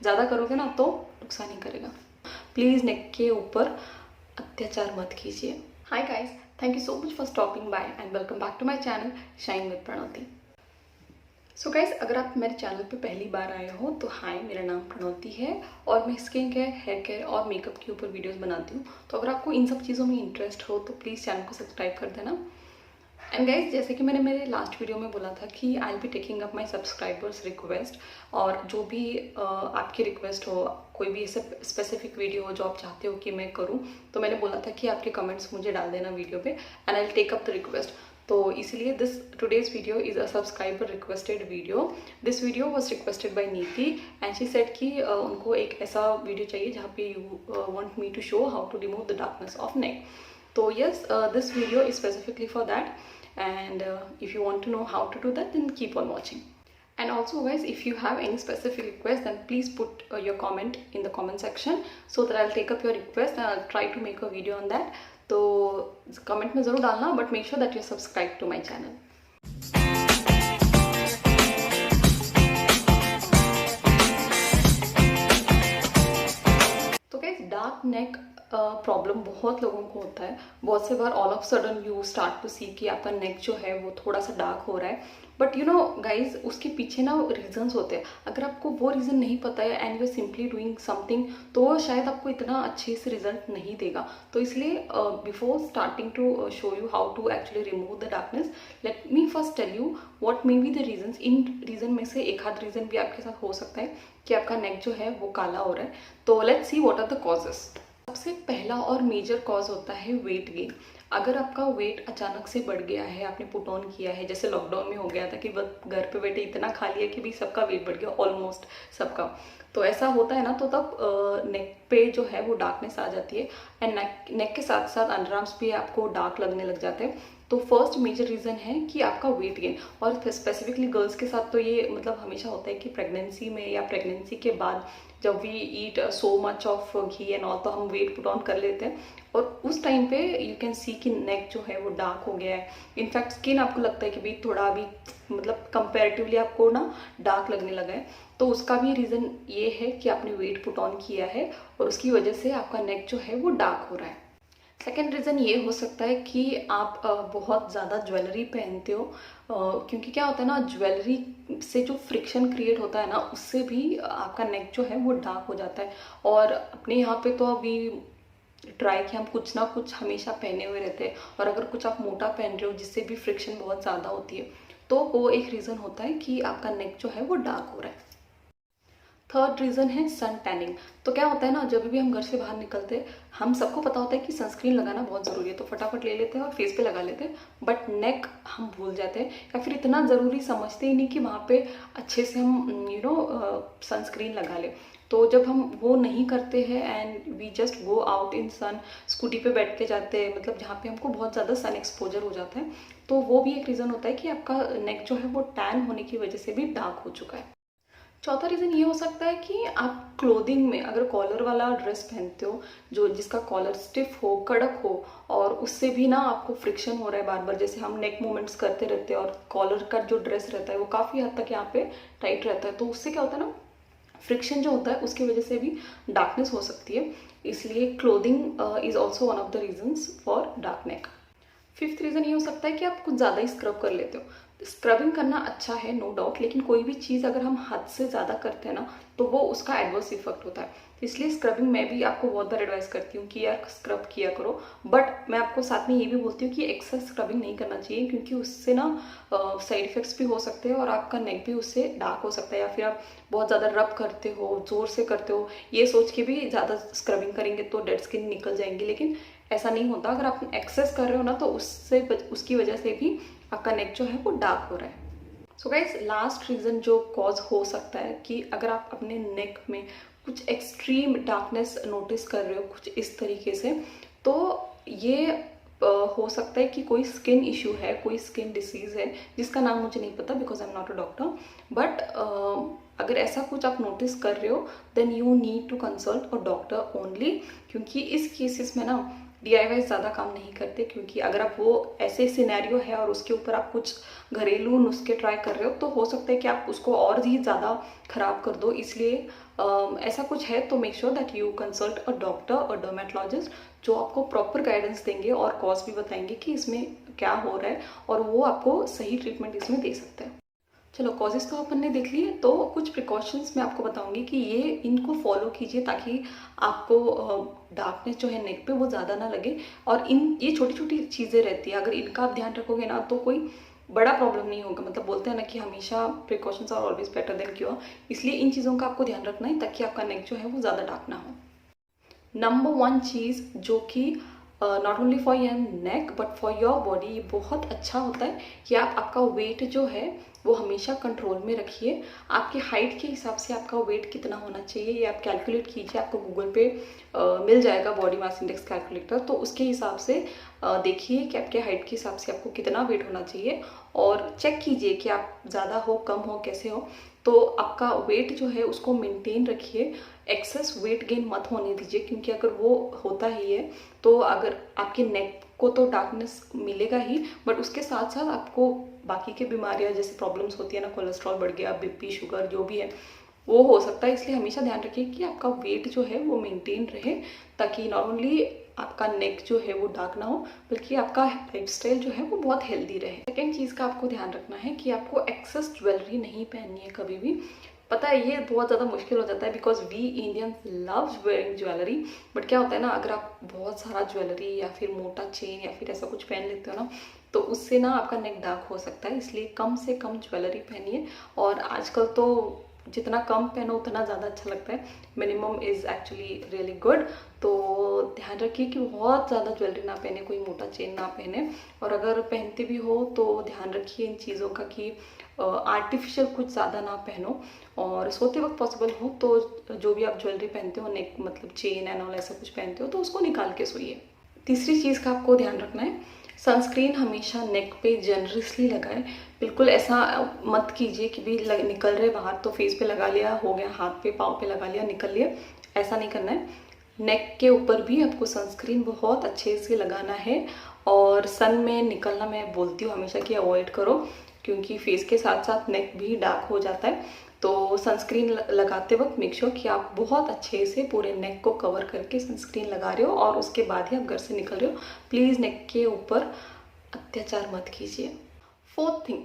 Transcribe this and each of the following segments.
ज़्यादा करोगे ना तो नुकसान ही करेगा। प्लीज़ नेक के ऊपर अत्याचार मत कीजिए। Hi guys, thank you so much for stopping by and welcome back to my channel shine with Pranoti. So guys, अगर आप मेरे चैनल पे पहली बार आए हो तो हाय, मेरा नाम प्रणोति है और मैं स्किन केयर, हेयर केयर और मेकअप के ऊपर वीडियोस बनाती हूँ। तो अगर आपको इन सब चीज़ों में इंटरेस्ट हो तो प्लीज़ चैनल को सब्सक्राइब कर देना। एंड गाइज, जैसे कि मैंने मेरे लास्ट वीडियो में बोला था कि I will be taking up my subscribers request, और जो भी आपकी रिक्वेस्ट हो, कोई भी ऐसे स्पेसिफिक वीडियो हो जो आप चाहते हो कि मैं करूं, तो मैंने बोला था कि आपके कमेंट्स मुझे डाल देना वीडियो पे and I will take up the request. तो इसीलिए this today's video is a subscriber requested video. This video was requested by Niti and she said कि उनको एक ऐसा वीडियो चाहिए जहाँ पे you want me to show how to remove the darkness of neck. So yes, this video is specifically for that, and if you want to know how to do that, then keep on watching. And also guys, if you have any specific request, then please put your comment in the comment section so that I'll take up your request and I'll try to make a video on that. तो comment में ज़रूर डालना, but make sure that you're subscribed to my channel. तो guys, dark neck problem बहुत लोगों को होता है। बहुत से बार all of sudden you start to see कि आपका नेक जो है वो थोड़ा सा डार्क हो रहा है, बट यू नो गाइज, उसके पीछे ना रीजंस होते हैं। अगर आपको वो रीज़न नहीं पता है and you are simply doing something, तो शायद आपको इतना अच्छे से रिजल्ट नहीं देगा। तो इसलिए before starting to show you how to actually remove the darkness, let me first tell you what may be the reasons. इन रीज़न में से एक आध रीज़न भी आपके साथ हो सकता है कि आपका नेक जो है वो काला हो रहा है। तो let's see what are the causes. सबसे पहला और मेजर कॉज होता है वेट गेन। अगर आपका वेट अचानक से बढ़ गया है, आपने पुट ऑन किया है, जैसे लॉकडाउन में हो गया था कि बस घर पे बैठे इतना खा लिया कि भाई सबका वेट बढ़ गया, ऑलमोस्ट सबका। तो ऐसा होता है ना, तो तब नेक पे जो है वो डार्कनेस आ जाती है एंड नेक के साथ साथ अंडरआर्म्स भी आपको डार्क लगने लग जाते हैं। तो फर्स्ट मेजर रीज़न है कि आपका वेट गेन, और स्पेसिफिकली गर्ल्स के साथ तो ये मतलब हमेशा होता है कि प्रेगनेंसी में या प्रेगनेंसी के बाद जब we eat so much of ghee and all, तो हम वेट पुट ऑन कर लेते हैं और उस टाइम पे यू कैन सी कि नेक जो है वो डार्क हो गया है। इनफैक्ट स्किन आपको लगता है कि भाई थोड़ा अभी मतलब कंपैरेटिवली आपको ना डार्क लगने लगा है। तो उसका भी रीज़न ये है कि आपने वेट पुट ऑन किया है और उसकी वजह से आपका नेक जो है वो डार्क हो रहा है। सेकेंड रीज़न ये हो सकता है कि आप बहुत ज़्यादा ज्वेलरी पहनते हो, क्योंकि क्या होता है ना, ज्वेलरी से जो फ्रिक्शन क्रिएट होता है ना, उससे भी आपका नेक जो है वो डार्क हो जाता है। और अपने यहाँ पे तो अभी ट्राई कि हम कुछ ना कुछ हमेशा पहने हुए रहते हैं, और अगर कुछ आप मोटा पहन रहे हो जिससे भी फ्रिक्शन बहुत ज़्यादा होती है, तो वो एक रीज़न होता है कि आपका नेक जो है वो डार्क हो रहा है। थर्ड रीज़न है सन टैनिंग। तो क्या होता है ना, जब भी हम घर से बाहर निकलते हैं, हम सबको पता होता है कि सनस्क्रीन लगाना बहुत ज़रूरी है, तो फटाफट ले लेते हैं और फेस पे लगा लेते हैं, बट नेक हम भूल जाते हैं या फिर इतना ज़रूरी समझते ही नहीं कि वहाँ पे अच्छे से हम सनस्क्रीन लगा लें। तो जब हम वो नहीं करते हैं and we just go out in sun, scooty पे बैठ के जाते हैं, मतलब जहाँ पे हमको बहुत ज़्यादा सन एक्सपोजर हो जाता है, तो वो भी एक रीज़न होता है कि आपका नेक जो है वो टैन होने की वजह से भी डार्क हो चुका है। चौथा रीज़न ये हो सकता है कि आप क्लोथिंग में अगर कॉलर वाला ड्रेस पहनते हो, जो जिसका कॉलर स्टिफ हो, कड़क हो, और उससे भी ना आपको फ्रिक्शन हो रहा है बार बार, जैसे हम नेक मूवमेंट्स करते रहते हैं और कॉलर का जो ड्रेस रहता है वो काफ़ी हद तक यहाँ पे टाइट रहता है, तो उससे क्या होता है ना, फ्रिक्शन जो होता है उसकी वजह से भी डार्कनेस हो सकती है। इसलिए clothing is also one of the reasons for dark neck. Fifth reason ये हो सकता है कि आप कुछ ज़्यादा ही स्क्रब कर लेते हो। स्क्रबिंग करना अच्छा है, नो डाउट, लेकिन कोई भी चीज़ अगर हम हद से ज़्यादा करते हैं ना, तो वो उसका एडवर्स इफेक्ट होता है। इसलिए स्क्रबिंग मैं भी आपको बहुत बार एडवाइस करती हूँ कि यार स्क्रब किया करो, बट मैं आपको साथ में ये भी बोलती हूँ कि एक्सेस स्क्रबिंग नहीं करना चाहिए, क्योंकि उससे ना साइड इफेक्ट्स भी हो सकते हैं और आपका नेक भी उससे डार्क हो सकता है, या फिर आप बहुत ज़्यादा रब करते हो, ज़ोर से करते हो, ये सोच के भी ज़्यादा स्क्रबिंग करेंगे तो डेड स्किन निकल जाएंगी, लेकिन ऐसा नहीं होता। अगर आप एक्सेस कर रहे हो ना, तो उसकी वजह से भी आपका नेक जो है वो डार्क हो रहा है। सो गाइज, लास्ट रीज़न जो कॉज हो सकता है कि अगर आप अपने नेक में कुछ एक्सट्रीम डार्कनेस नोटिस कर रहे हो कुछ इस तरीके से, तो ये हो सकता है कि कोई स्किन इशू है, कोई स्किन डिसीज़ है जिसका नाम मुझे नहीं पता because I am not a doctor, but अगर ऐसा कुछ आप नोटिस कर रहे हो then you need to consult a doctor only, क्योंकि इस केसेस में ना DIY ज़्यादा काम नहीं करते, क्योंकि अगर आप वो ऐसे सिनेरियो है और उसके ऊपर आप कुछ घरेलू नुस्खे ट्राई कर रहे हो तो हो सकता है कि आप उसको और ही ज़्यादा ख़राब कर दो। इसलिए ऐसा कुछ है तो make sure that you consult a doctor और डर्मेटोलॉजिस्ट, जो आपको प्रॉपर गाइडेंस देंगे और कॉज भी बताएंगे कि इसमें क्या हो रहा है, और वो आपको सही ट्रीटमेंट इसमें दे सकते हैं। चलो, कॉजेज़ तो अपन ने देख लिए, तो कुछ प्रिकॉशंस मैं आपको बताऊंगी कि ये इनको फॉलो कीजिए ताकि आपको डार्कनेस जो है नेक पे वो ज़्यादा ना लगे। और ये छोटी छोटी चीज़ें रहती है, अगर इनका आप ध्यान रखोगे ना तो कोई बड़ा प्रॉब्लम नहीं होगा। मतलब बोलते हैं ना कि हमेशा precautions are always better than cure, इसलिए इन चीज़ों का आपको ध्यान रखना है ताकि आपका नेक जो है वो ज़्यादा डार्क ना हो। नंबर वन चीज़ जो कि not only for your neck but for your body ये बहुत अच्छा होता है कि आप आपका वेट जो है वो हमेशा कंट्रोल में रखिए। आपकी हाइट के हिसाब से आपका वेट कितना होना चाहिए ये आप कैलकुलेट कीजिए। आपको गूगल पे मिल जाएगा बॉडी मास इंडेक्स कैलकुलेटर, तो उसके हिसाब से देखिए कि आपके हाइट के हिसाब से आपको कितना वेट होना चाहिए, और चेक कीजिए कि आप ज़्यादा हो कम हो कैसे हो। तो आपका वेट जो है उसको मेंटेन रखिए, एक्सेस वेट गेन मत होने दीजिए, क्योंकि अगर वो होता ही है तो अगर आपके नेक को तो डार्कनेस मिलेगा ही, बट उसके साथ साथ आपको बाकी की बीमारियां जैसे प्रॉब्लम्स होती है ना, कोलेस्ट्रॉल बढ़ गया, बीपी शुगर जो भी है वो हो सकता है। इसलिए हमेशा ध्यान रखिए कि आपका वेट जो है वो मेंटेन रहे, ताकि नॉट ओनली आपका नेक जो है वो डार्क ना हो बल्कि आपका लाइफस्टाइल जो है वो बहुत हेल्दी रहे। सेकेंड चीज़ का आपको ध्यान रखना है कि आपको एक्सेस ज्वेलरी नहीं पहननी है कभी भी। पता है ये बहुत ज़्यादा मुश्किल हो जाता है because we Indians loves wearing jewellery, but क्या होता है ना, अगर आप बहुत सारा ज्वेलरी या फिर मोटा चेन या फिर ऐसा कुछ पहन लेते हो ना तो उससे ना आपका नेक डार्क हो सकता है। इसलिए कम से कम ज्वेलरी पहनिए, और आजकल तो जितना कम पहनो उतना ज़्यादा अच्छा लगता है। Minimum is actually really good. तो ध्यान रखिए कि बहुत ज़्यादा ज्वेलरी ना पहने, कोई मोटा चेन ना पहने, और अगर पहनते भी हो तो ध्यान रखिए इन चीज़ों का कि आर्टिफिशियल कुछ ज़्यादा ना पहनो। और सोते वक्त पॉसिबल हो तो जो भी आप ज्वेलरी पहनते हो, नेक मतलब चेन एंड ऑल ऐसा कुछ पहनते हो तो उसको निकाल के सोइए। तीसरी चीज़ का आपको ध्यान रखना है, सनस्क्रीन हमेशा नेक पे जनरसली लगाए। बिल्कुल ऐसा मत कीजिए कि भी निकल रहे बाहर तो फेस पे लगा लिया, हो गया, हाथ पे पाँव पे लगा लिया, निकल लिया, ऐसा नहीं करना है। नेक के ऊपर भी आपको सनस्क्रीन बहुत अच्छे से लगाना है, और सन में निकलना मैं बोलती हूँ हमेशा कि अवॉइड करो, क्योंकि फेस के साथ साथ नेक भी डार्क हो जाता है। तो सनस्क्रीन लगाते वक्त मेक श्योर कि आप बहुत अच्छे से पूरे नेक को कवर करके सनस्क्रीन लगा रहे हो, और उसके बाद ही आप घर से निकल रहे हो। प्लीज़ नेक के ऊपर अत्याचार मत कीजिए। फोर्थ थिंग,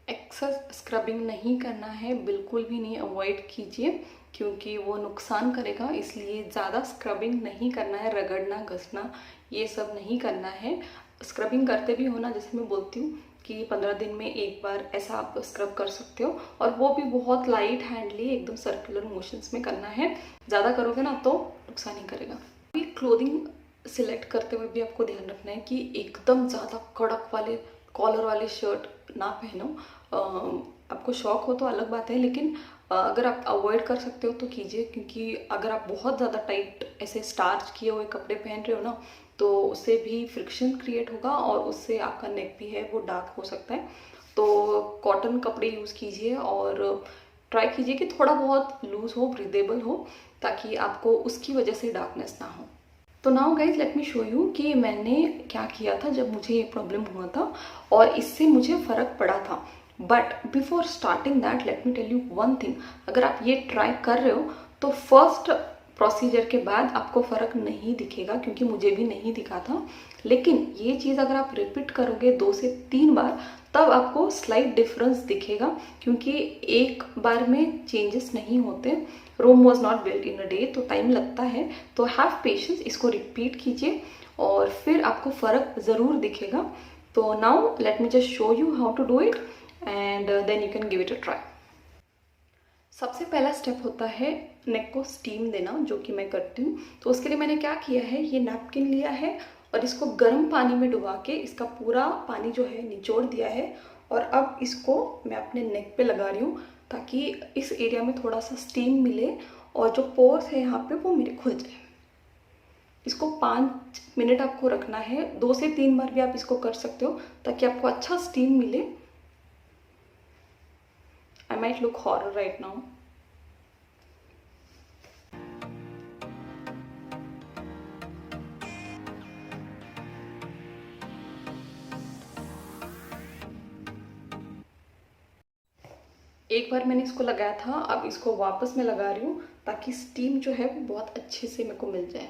एक्सेस स्क्रबिंग नहीं करना है, बिल्कुल भी नहीं, अवॉइड कीजिए क्योंकि वो नुकसान करेगा। इसलिए ज़्यादा स्क्रबिंग नहीं करना है, रगड़ना घसना ये सब नहीं करना है। स्क्रबिंग करते भी हो ना, जैसे मैं बोलती हूँ कि 15 दिन में एक बार ऐसा आप स्क्रब कर सकते हो, और वो भी बहुत लाइट हैंडली एकदम सर्कुलर मोशंस में करना है। ज़्यादा करोगे ना तो नुकसान ही करेगा। अभी क्लोथिंग सिलेक्ट करते हुए भी आपको ध्यान रखना है कि एकदम ज़्यादा कड़क वाले कॉलर वाले शर्ट ना पहनो। आपको शौक हो तो अलग बात है, लेकिन अगर आप अवॉइड कर सकते हो तो कीजिए, क्योंकि अगर आप बहुत ज़्यादा टाइट ऐसे स्टार्च किए हुए कपड़े पहन रहे हो ना तो उससे भी फ्रिक्शन क्रिएट होगा, और उससे आपका नेक भी है वो डार्क हो सकता है। तो कॉटन कपड़े यूज़ कीजिए, और ट्राई कीजिए कि थोड़ा बहुत लूज़ हो, ब्रीदेबल हो, ताकि आपको उसकी वजह से डार्कनेस ना हो। तो now guys let me show you कि मैंने क्या किया था जब मुझे ये प्रॉब्लम हुआ था और इससे मुझे फ़र्क पड़ा था। But before starting that let me tell you one thing, अगर आप ये ट्राई कर रहे हो तो फर्स्ट प्रोसीजर के बाद आपको फ़र्क नहीं दिखेगा, क्योंकि मुझे भी नहीं दिखा था। लेकिन ये चीज़ अगर आप रिपीट करोगे 2 से 3 बार तब आपको स्लाइट डिफरेंस दिखेगा, क्योंकि एक बार में चेंजेस नहीं होते। Rome was not built in a day, तो टाइम लगता है। तो हैव पेशेंस, इसको रिपीट कीजिए और फिर आपको फ़र्क ज़रूर दिखेगा। तो now let me just show you how to do it and then you can give it a try. सबसे पहला स्टेप होता है नेक को स्टीम देना, जो कि मैं करती हूँ। तो उसके लिए मैंने क्या किया है, ये नैपकिन लिया है और इसको गर्म पानी में डुबा के इसका पूरा पानी जो है निचोड़ दिया है, और अब इसको मैं अपने नेक पे लगा रही हूँ ताकि इस एरिया में थोड़ा सा स्टीम मिले और जो पोर्स है यहाँ पे वो मेरे खुल जाए। इसको 5 मिनट आपको रखना है, 2 से 3 बार भी आप इसको कर सकते हो ताकि आपको अच्छा स्टीम मिले। I might look horror right now. एक बार मैंने इसको लगाया था, अब इसको वापस मैं लगा रही हूँ ताकि स्टीम जो है वो बहुत अच्छे से मेरे को मिल जाए।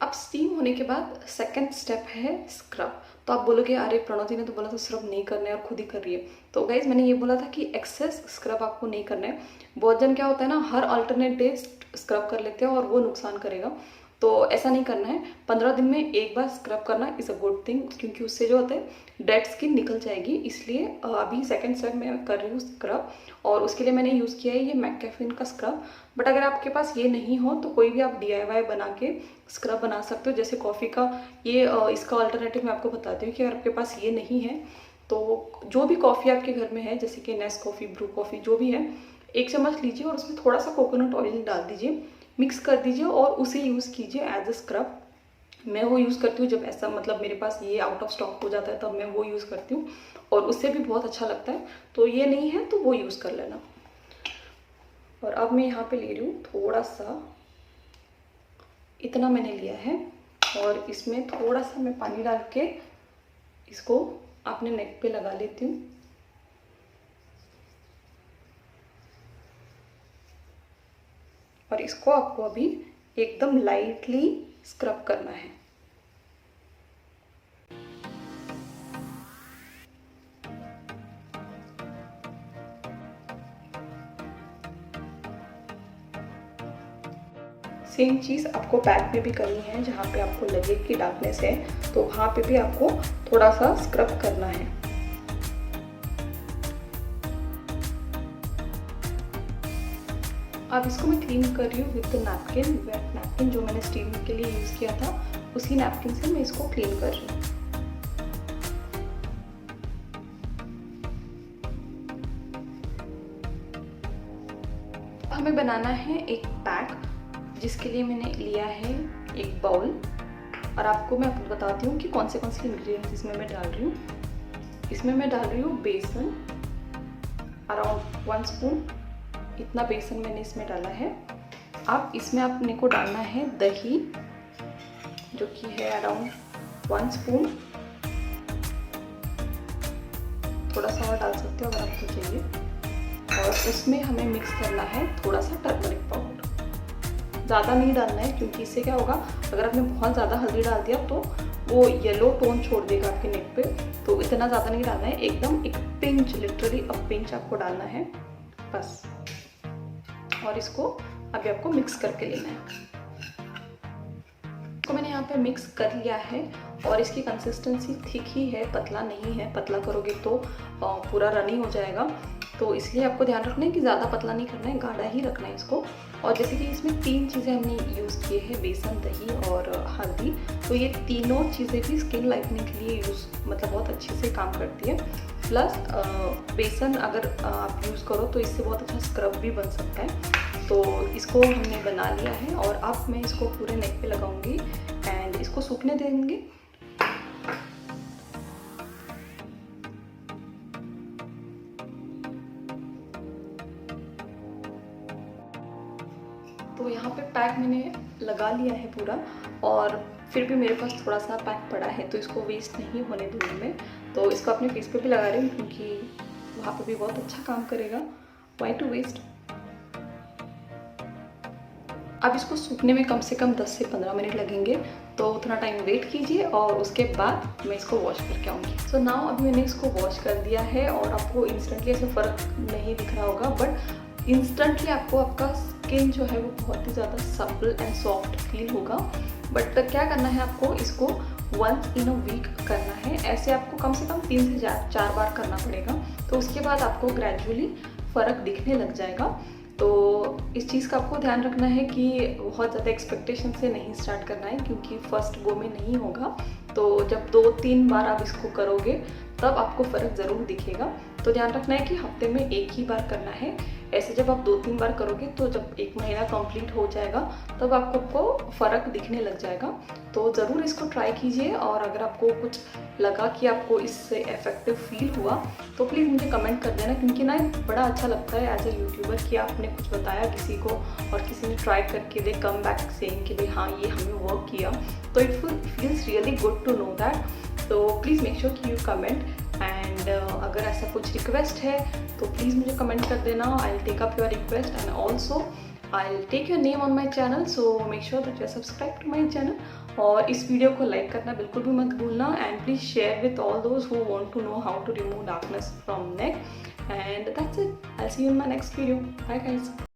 अब स्टीम होने के बाद सेकंड स्टेप है स्क्रब। तो आप बोलोगे अरे प्रणोति ने तो बोला था स्क्रब नहीं करना है और खुद ही कर रही है। तो गाइज मैंने ये बोला था कि एक्सेस स्क्रब आपको नहीं करना है। बहुत जन क्या होता है ना, हर अल्टरनेट डे स्क्रब कर लेते हैं और वो नुकसान करेगा। तो ऐसा नहीं करना है। 15 दिन में एक बार स्क्रब करना इज़ अ गुड थिंग, क्योंकि उससे जो होता है डेड स्किन निकल जाएगी। इसलिए अभी सेकंड स्टेप मैं कर रही हूँ स्क्रब, और उसके लिए मैंने यूज़ किया है ये मैककेफिन का स्क्रब। बट अगर आपके पास ये नहीं हो तो कोई भी आप DIY बना के स्क्रब बना सकते हो। जैसे कॉफ़ी का ये इसका अल्टरनेटिव मैं आपको बताती हूँ कि अगर आपके पास ये नहीं है तो जो भी कॉफ़ी आपके घर में है, जैसे कि नेस्कॉफ़ी, ब्रू कॉफ़ी, जो भी है, 1 चम्मच लीजिए और उसमें थोड़ा सा कोकोनट ऑयल डाल दीजिए, मिक्स कर दीजिए और उसे यूज़ कीजिए एज अ स्क्रब। मैं वो यूज़ करती हूँ जब ऐसा मतलब मेरे पास ये आउट ऑफ स्टॉक हो जाता है, तब मैं वो यूज़ करती हूँ और उससे भी बहुत अच्छा लगता है। तो ये नहीं है तो वो यूज़ कर लेना। और अब मैं यहाँ पे ले रही हूँ थोड़ा सा, इतना मैंने लिया है, और इसमें थोड़ा सा मैं पानी डाल के इसको अपने नेक पे लगा लेती हूँ। और इसको आपको अभी एकदम लाइटली स्क्रब करना है। सेम चीज़ आपको बैक में भी करनी है, जहाँ पे आपको लगे कि डार्कनेस है तो वहाँ पे भी आपको थोड़ा सा स्क्रब करना है। अब इसको मैं क्लीन कर रही हूँ विद नैपकिन, वेट नैपकिन जो मैंने स्टीम के लिए यूज़ किया था, उसी नैपकिन से मैं इसको क्लीन कर रही हूँ। हमें बनाना है एक पैक, जिसके लिए मैंने लिया है एक बाउल, और आपको मैं बताती हूँ कि कौन से इंग्रेडिएंट्स इसमें मैं डाल रही हूँ। इसमें मैं डाल रही हूँ बेसन, अराउंड 1 स्पून, इतना बेसन मैंने इसमें डाला है। अब इसमें अपने को डालना है दही, जो कि है अराउंड 1 स्पून, थोड़ा सा और डाल सकते हो अगर आपको चाहिए। और उसमें हमें मिक्स करना है थोड़ा सा टर्मरिक पाउडर। ज़्यादा नहीं डालना है, क्योंकि इससे क्या होगा, अगर आपने बहुत ज़्यादा हल्दी डाल दिया तो वो येलो टोन छोड़ देगा आपके नेक पे। तो इतना ज़्यादा नहीं डालना है, एकदम एक पिंच, लिटरली अ पिंच आपको डालना है बस। और इसको अभी आपको मिक्स करके लेना है। तो मैंने यहाँ पे मिक्स कर लिया है, और इसकी कंसिस्टेंसी थिक ही है, पतला नहीं है। पतला करोगे तो पूरा रनी हो जाएगा, तो इसलिए आपको ध्यान रखना है कि ज़्यादा पतला नहीं करना है, गाढ़ा ही रखना है इसको। और जैसे कि इसमें 3 चीज़ें हमने यूज़ किए हैं, बेसन, दही और हल्दी। तो ये तीनों चीज़ें भी स्किन लाइटनिंग के लिए मतलब बहुत अच्छे से काम करती है। प्लस बेसन अगर आप यूज़ करो तो इससे बहुत अच्छा स्क्रब भी बन सकता है। तो इसको हमने बना लिया है, और अब मैं इसको पूरे नेक पे लगाऊंगी एंड इसको सूखने देंगे। तो यहाँ पे पैक मैंने लगा लिया है पूरा, और फिर भी मेरे पास थोड़ा सा पैक पड़ा है, तो इसको वेस्ट नहीं होने दूँगी मैं। तो इसको अपने फेस पे भी लगा रही हूँ, क्योंकि वहाँ पे भी बहुत अच्छा काम करेगा। Why to waste. अब इसको सूखने में कम से कम 10 से 15 मिनट लगेंगे, तो उतना टाइम वेट कीजिए और उसके बाद मैं इसको वॉश करके आऊँगी। सो नाउ अभी मैंने इसको वॉश कर दिया है, और आपको इंस्टेंटली ऐसे फ़र्क नहीं दिख रहा होगा, बट इंस्टेंटली आपको आपका स्किन जो है वो बहुत ही ज़्यादा सप्पल एंड सॉफ्ट फील होगा। बट क्या करना है आपको, इसको वंस इन अ वीक करना है। ऐसे आपको कम से कम 3 से 4 बार करना पड़ेगा, तो उसके बाद आपको ग्रेजुअली फ़र्क दिखने लग जाएगा। तो इस चीज़ का आपको ध्यान रखना है कि बहुत ज़्यादा एक्सपेक्टेशन से नहीं स्टार्ट करना है, क्योंकि फर्स्ट गो में नहीं होगा। तो जब 2-3 बार आप इसको करोगे तब आपको फ़र्क ज़रूर दिखेगा। तो ध्यान रखना है कि हफ्ते में 1 ही बार करना है। ऐसे जब आप 2-3 बार करोगे तो जब 1 महीना कंप्लीट हो जाएगा तब आपको फ़र्क दिखने लग जाएगा। तो ज़रूर इसको ट्राई कीजिए, और अगर आपको कुछ लगा कि आपको इससे इफेक्टिव फील हुआ तो प्लीज़ मुझे कमेंट कर देना, क्योंकि ना बड़ा अच्छा लगता है एज अ यूट्यूबर कि आपने कुछ बताया किसी को और किसी ने ट्राई करके दे कम बैक सेइंग कि भाई हाँ ये हमें वर्क किया। तो it feels really good to know that. तो प्लीज़ मेक श्योर कि यू कमेंट, एंड एंड अगर ऐसा कुछ रिक्वेस्ट है तो प्लीज़ मुझे कमेंट कर देना, I will take up your request and also I will take your name on my channel, so make sure that you are subscribe to my channel. और इस वीडियो को लाइक करना बिल्कुल भी मत भूलना and please share with all those who want to know how to remove darkness from neck and that's it. I see you in my next video. Bye guys.